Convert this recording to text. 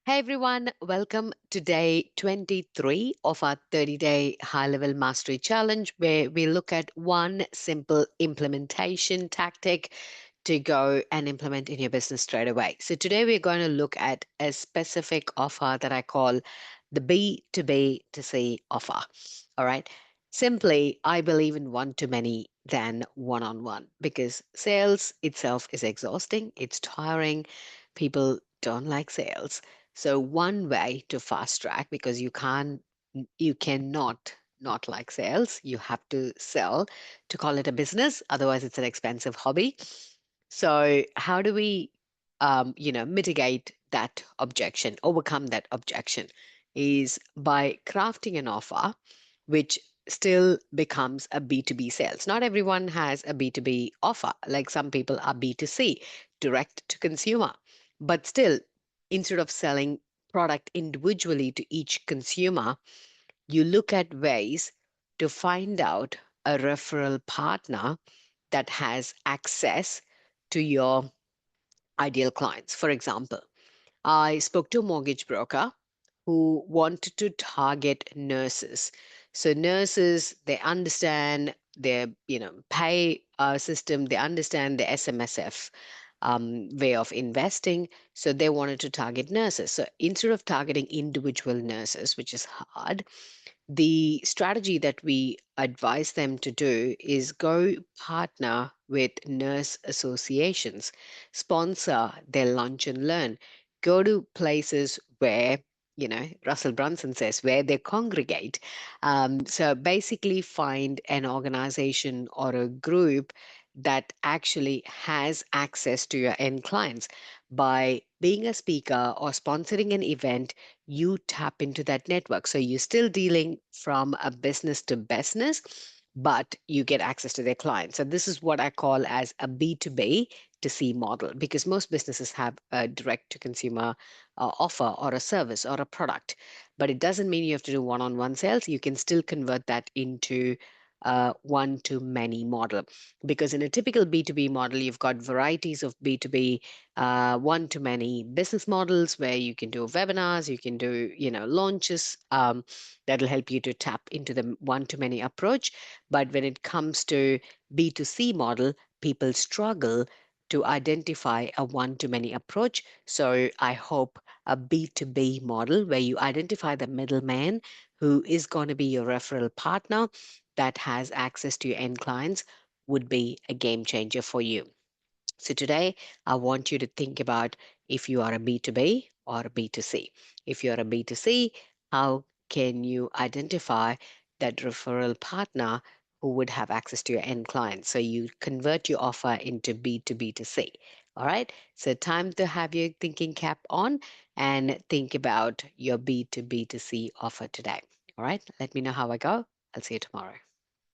Hey everyone, welcome to day 23 of our 30-day high-level mastery challenge where we look at one simple implementation tactic to go and implement in your business straight away. So today we're going to look at a specific offer that I call the B2B2C offer. All right. Simply, I believe in one-to-many than one-on-one because sales itself is exhausting, it's tiring. People don't like sales. So one way to fast track, because you cannot not like sales. You have to sell to call it a business. Otherwise, it's an expensive hobby. So how do we, mitigate that objection, overcome that objection, is by crafting an offer which still becomes a B2B sales. Not everyone has a B2B offer. Like some people are B2C, direct to consumer. But still, instead of selling product individually to each consumer, you look at ways to find out a referral partner that has access to your ideal clients. For example, I spoke to a mortgage broker who wanted to target nurses. So nurses, they understand their, pay system, they understand the SMSF way of investing. So they wanted to target nurses. So instead of targeting individual nurses, which is hard, the strategy that we advise them to do is go partner with nurse associations, sponsor their lunch and learn, go to places where, Russell Brunson says, where they congregate. So basically, find an organization or a group that actually has access to your end clients. By being a speaker or sponsoring an event, you tap into that network. So you're still dealing from a business to business, but you get access to their clients. So this is what I call as a B2B to C model, because most businesses have a direct to consumer offer or a service or a product, but it doesn't mean you have to do one-on-one sales. You can still convert that into one to many model, because in a typical B2B model, you've got varieties of B2B one-to-many business models where you can do webinars, you can do, launches that'll help you to tap into the one-to-many approach. But when it comes to B2C model, people struggle to identify a one-to-many approach. So I hope a B2B model where you identify the middleman who is going to be your referral partner that has access to your end clients would be a game changer for you. So today, I want you to think about if you are a B2B or a B2C. If you're a B2C, how can you identify that referral partner who would have access to your end client? So you convert your offer into B2B2C. All right. So time to have your thinking cap on and think about your B2B2C offer today. All right. Let me know how I go. I'll see you tomorrow.